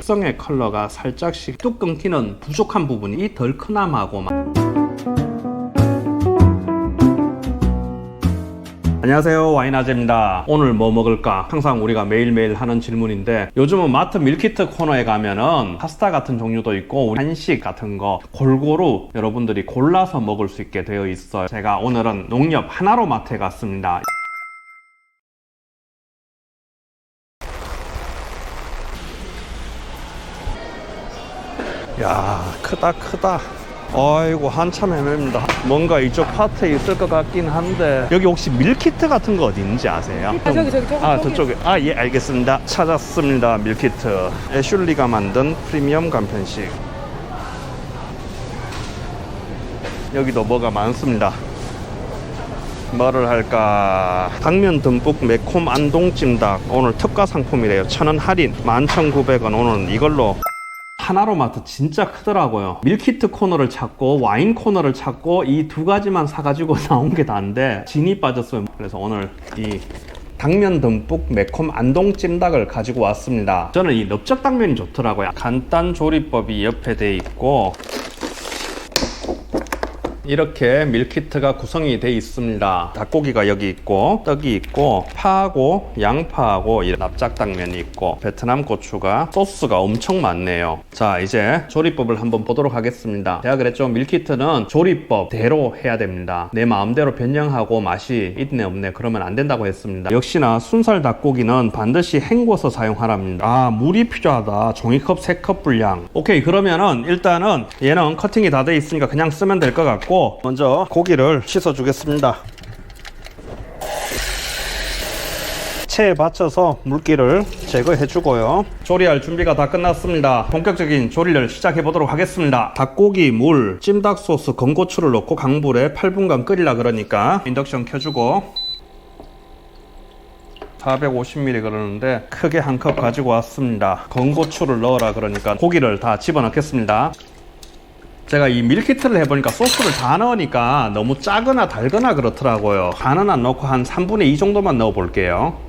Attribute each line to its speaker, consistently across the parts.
Speaker 1: 숙성의 컬러가 살짝씩 뚝 끊기는 부족한 부분이 덜크남하고 안녕하세요, 와인아재입니다. 오늘 뭐 먹을까? 항상 우리가 매일매일 하는 질문인데 요즘은 마트 밀키트 코너에 가면은 파스타 같은 종류도 있고 한식 같은 거 골고루 여러분들이 골라서 먹을 수 있게 되어 있어요. 제가 오늘은 농협 하나로 마트에 갔습니다. 야, 크다. 아이고, 한참 헤맵니다. 뭔가 이쪽 파트에 있을 것 같긴 한데 여기 혹시 밀키트 같은 거 어디 있는지 아세요?
Speaker 2: 저기
Speaker 1: 저쪽에. 예, 알겠습니다. 찾았습니다. 밀키트. 애슐리가 만든 프리미엄 간편식. 여기도 뭐가 많습니다. 뭐를 할까? 당면 듬뿍 매콤 안동찜닭 오늘 특가 상품이래요. 1,000원 할인 11,900원. 오늘은 이걸로. 하나로마트 진짜 크더라고요. 밀키트 코너를 찾고 와인 코너를 찾고 이 두 가지만 사가지고 나온 게 다인데 진이 빠졌어요. 그래서 오늘 이 당면 듬뿍 매콤 안동찜닭을 가지고 왔습니다. 저는 이 넓적 당면이 좋더라고요. 간단 조리법이 옆에 돼 있고 이렇게 밀키트가 구성이 되어 있습니다. 닭고기가 여기 있고 떡이 있고 파하고 양파하고 이 납작당면이 있고 베트남 고추가 소스가 엄청 많네요. 자, 이제 조리법을 한번 보도록 하겠습니다. 제가 그랬죠, 밀키트는 조리법대로 해야 됩니다. 내 마음대로 변형하고 맛이 있네 없네 그러면 안 된다고 했습니다. 역시나 순살 닭고기는 반드시 헹궈서 사용하랍니다. 물이 필요하다. 종이컵 3컵 분량. 오케이, 그러면은 일단은 얘는 커팅이 다 되어 있으니까 그냥 쓰면 될 것 같고 먼저 고기를 씻어 주겠습니다. 체에 받쳐서 물기를 제거해 주고요. 조리할 준비가 다 끝났습니다. 본격적인 조리를 시작해 보도록 하겠습니다. 닭고기, 물, 찜닭 소스, 건고추를 넣고 강불에 8분간 끓이려 그러니까 인덕션 켜주고 450ml 그러는데 크게 한 컵 가지고 왔습니다. 건고추를 넣으라 그러니까 고기를 다 집어넣겠습니다. 제가 이 밀키트를 해보니까 소스를 다 넣으니까 너무 짜거나 달거나 그렇더라고요. 간은 안 넣고 한 3분의 2 정도만 넣어 볼게요.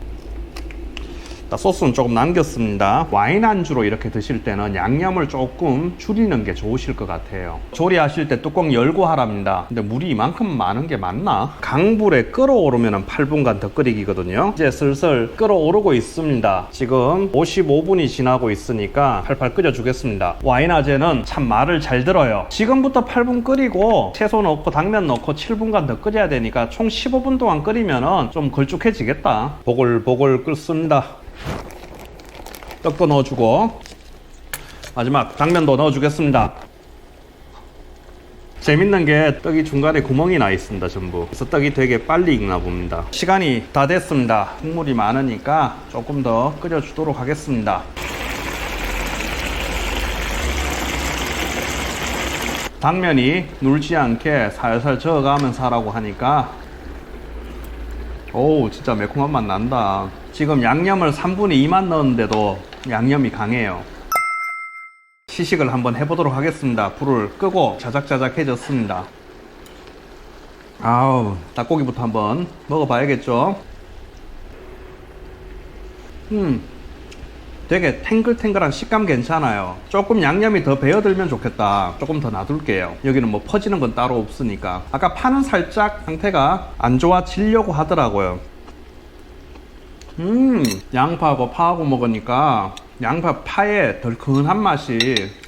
Speaker 1: 소스는 조금 남겼습니다. 와인 안주로 이렇게 드실 때는 양념을 조금 줄이는 게 좋으실 것 같아요. 조리하실 때 뚜껑 열고 하랍니다. 근데 물이 이만큼 많은 게 맞나? 강불에 끓어오르면 8분간 더 끓이기거든요. 이제 슬슬 끓어오르고 있습니다. 지금 55분이 지나고 있으니까 팔팔 끓여주겠습니다. 와인아재는 참 말을 잘 들어요. 지금부터 8분 끓이고 채소 넣고 당면 넣고 7분간 더 끓여야 되니까 총 15분 동안 끓이면 좀 걸쭉해지겠다. 보글보글 끓습니다. 떡도 넣어주고 마지막 당면도 넣어주겠습니다. 재밌는 게 떡이 중간에 구멍이 나 있습니다. 전부. 그래서 떡이 되게 빨리 익나 봅니다. 시간이 다 됐습니다. 국물이 많으니까 조금 더 끓여주도록 하겠습니다. 당면이 눌지 않게 살살 저어가면서 하라고 하니까 오우, 진짜 매콤한 맛 난다. 지금 양념을 3분의 2만 넣었는데도 양념이 강해요. 시식을 한번 해보도록 하겠습니다. 불을 끄고 자작자작해졌습니다. 아우, 닭고기부터 한번 먹어봐야겠죠. 되게 탱글탱글한 식감 괜찮아요. 조금 양념이 더 배어들면 좋겠다. 조금 더 놔둘게요. 여기는 뭐 퍼지는 건 따로 없으니까. 아까 파는 살짝 상태가 안 좋아지려고 하더라고요. 양파하고 파하고 먹으니까 양파 파의 덜큰한 맛이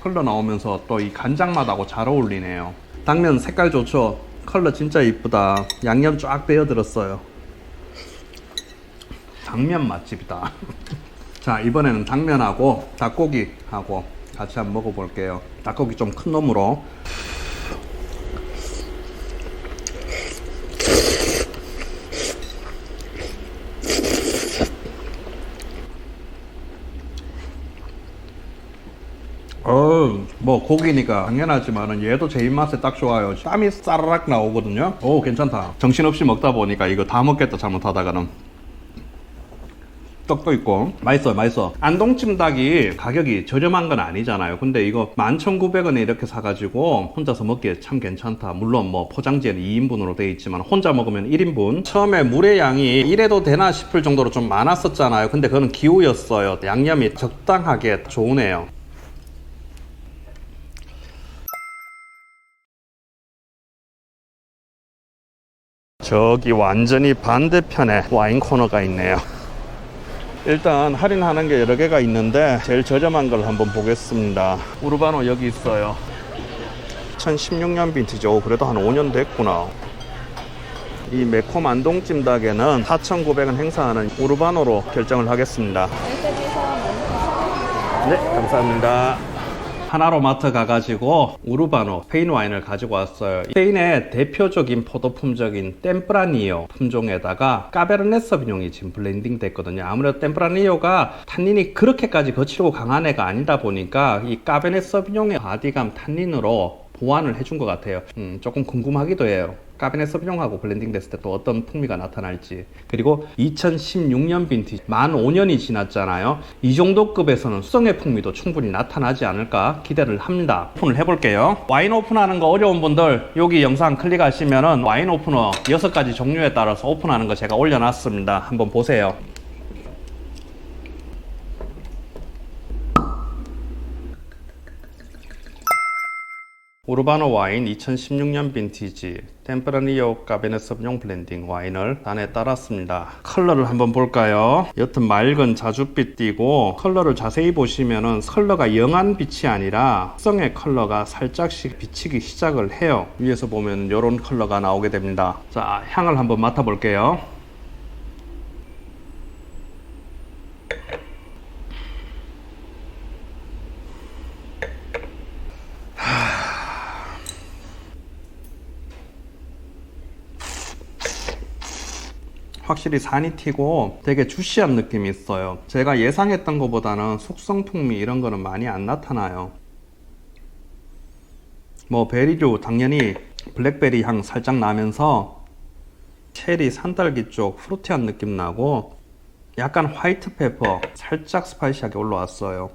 Speaker 1: 흘러나오면서 또 이 간장 맛하고 잘 어울리네요. 당면 색깔 좋죠? 컬러 진짜 이쁘다. 양념 쫙 배어들었어요. 당면 맛집이다. 자, 이번에는 당면하고 닭고기하고 같이 한번 먹어볼게요. 닭고기 좀 큰 놈으로. 뭐 고기니까 당연하지만은 얘도 제 입맛에 딱 좋아요. 땀이 싸라락 나오거든요. 오, 괜찮다. 정신없이 먹다 보니까 이거 다 먹겠다 잘못하다가는. 떡도 있고 맛있어. 안동찜닭이 가격이 저렴한 건 아니잖아요. 근데 이거 11,900원에 이렇게 사가지고 혼자서 먹기에 참 괜찮다. 물론 뭐 포장지에는 2인분으로 되어 있지만 혼자 먹으면 1인분. 처음에 물의 양이 이래도 되나 싶을 정도로 좀 많았었잖아요. 근데 그거는 기우였어요. 양념이 적당하게 좋으네요. 저기 완전히 반대편에 와인 코너가 있네요. 일단 할인하는 게 여러 개가 있는데 제일 저렴한 걸 한번 보겠습니다. 우르바노 여기 있어요. 2016년 빈티지. 오, 그래도 한 5년 됐구나. 이 매콤 안동 찜닭에는 4,900원 행사하는 우르바노로 결정을 하겠습니다. 네, 감사합니다. 하나로마트 가가지고 우르바노 스페인 와인을 가지고 왔어요. 스페인의 대표적인 포도 품종인 템프라니오 품종에다가 까베르네 서비뇽이 지금 블렌딩 됐거든요. 아무래도 템프라니오가 탄닌이 그렇게까지 거칠고 강한 애가 아니다 보니까 이 까베르네 서비뇽의 바디감 탄닌으로 보완을 해준 것 같아요. 조금 궁금하기도 해요. 까베르네 서비뇽하고 블렌딩 됐을 때 또 어떤 풍미가 나타날지. 그리고 2016년 빈티지 만 5년이 지났잖아요. 이 정도 급에서는 수성의 풍미도 충분히 나타나지 않을까 기대를 합니다. 오픈을 해볼게요. 와인 오픈하는 거 어려운 분들 여기 영상 클릭하시면은 와인 오프너 6가지 종류에 따라서 오픈하는 거 제가 올려놨습니다. 한번 보세요. 우르바노 와인 2016년 빈티지 템프라니오 까베르네 서비뇽 블렌딩 와인을 단에 따랐습니다. 컬러를 한번 볼까요? 옅은 맑은 자줏빛 띠고 컬러를 자세히 보시면은 컬러가 영한 빛이 아니라 특성의 컬러가 살짝씩 비치기 시작을 해요. 위에서 보면 이런 컬러가 나오게 됩니다. 자, 향을 한번 맡아볼게요. 확실히 산이 튀고 되게 주시한 느낌이 있어요. 제가 예상했던 것보다는 숙성 풍미 이런 거는 많이 안 나타나요. 뭐 베리류 당연히 블랙베리 향 살짝 나면서 체리, 산딸기 쪽 프루티한 느낌 나고 약간 화이트 페퍼 살짝 스파이시하게 올라왔어요.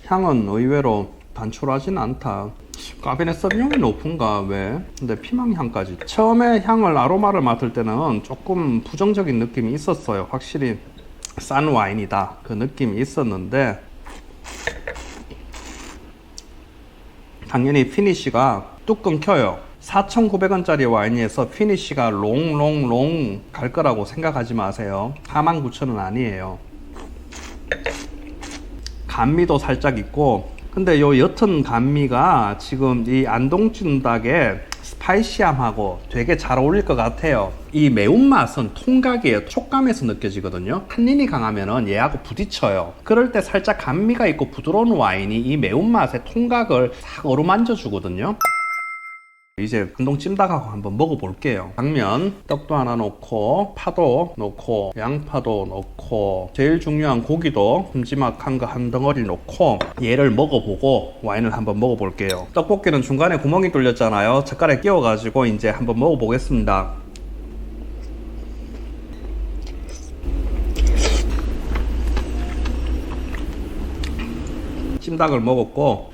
Speaker 1: 향은 의외로 단촐하진 않다. 까베르네 서비뇽이 높은가 왜? 근데 피망향까지. 처음에 향을 아로마를 맡을 때는 조금 부정적인 느낌이 있었어요. 확실히 싼 와인이다 그 느낌이 있었는데 당연히 피니쉬가 뚝 끊겨요. 4,900원짜리 와인에서 피니쉬가 롱 갈 거라고 생각하지 마세요. 49,000원 아니에요. 감미도 살짝 있고 근데 요 옅은 감미가 지금 이 안동찜닭에 스파이시함하고 되게 잘 어울릴 것 같아요. 이 매운맛은 통각이에요. 촉감에서 느껴지거든요. 탄닌이 강하면은 얘하고 부딪혀요. 그럴 때 살짝 감미가 있고 부드러운 와인이 이 매운맛의 통각을 싹 어루만져 주거든요. 이제 안동 찜닭하고 한번 먹어볼게요. 당면 떡도 하나 넣고 파도 넣고 양파도 넣고 제일 중요한 고기도 큼지막한 거 한 덩어리 넣고 얘를 먹어보고 와인을 한번 먹어볼게요. 떡볶이는 중간에 구멍이 뚫렸잖아요. 젓가락에 끼워가지고 이제 한번 먹어보겠습니다. 찜닭을 먹었고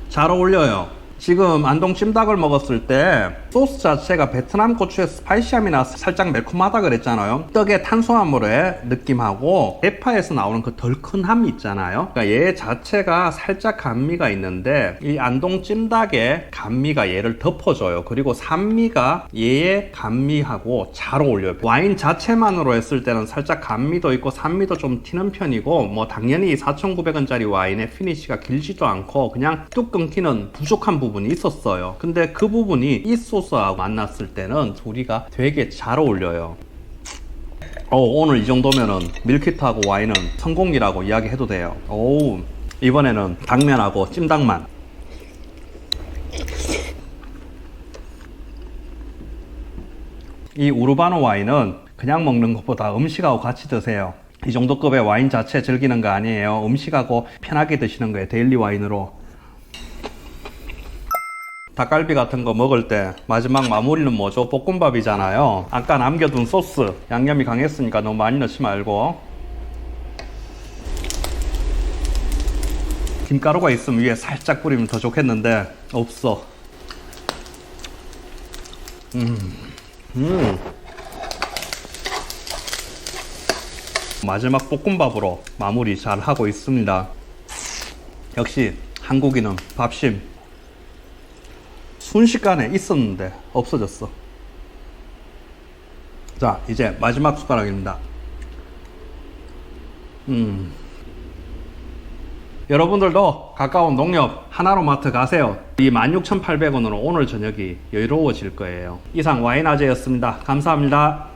Speaker 1: 잘 어울려요. 지금 안동 찜닭을 먹었을 때 소스 자체가 베트남 고추의 스파이시함이 나서 살짝 매콤하다 그랬잖아요. 떡의 탄수화물의 느낌하고 대파에서 나오는 그 덜큰함이 있잖아요. 그러니까 얘 자체가 살짝 감미가 있는데 이 안동 찜닭의 감미가 얘를 덮어줘요. 그리고 산미가 얘의 감미하고 잘 어울려요. 와인 자체만으로 했을 때는 살짝 감미도 있고 산미도 좀 튀는 편이고 뭐 당연히 4,900원짜리 와인의 피니쉬가 길지도 않고 그냥 뚝 끊기는 부족한 부분이 있었어요. 근데 그 부분이 이 소스하고 만났을 때는 둘이가 되게 잘 어울려요. 오늘 이 정도면은 밀키트하고 와인은 성공이라고 이야기해도 돼요. 이번에는 당면하고 찜닭만. 이 우르바노 와인은 그냥 먹는 것보다 음식하고 같이 드세요. 이 정도 급의 와인 자체 즐기는 거 아니에요. 음식하고 편하게 드시는 거예요. 데일리 와인으로. 닭갈비 같은 거 먹을 때 마지막 마무리는 뭐죠? 볶음밥이잖아요. 아까 남겨둔 소스 양념이 강했으니까 너무 많이 넣지 말고 김가루가 있으면 위에 살짝 뿌리면 더 좋겠는데 없어. 마지막 볶음밥으로 마무리 잘 하고 있습니다. 역시 한국인은 밥심. 순식간에 있었는데 없어졌어. 자, 이제 마지막 숟가락입니다. 여러분들도 가까운 농협 하나로마트 가세요. 이 16,800원으로 오늘 저녁이 여유로워질 거예요. 이상 와인아재였습니다. 감사합니다.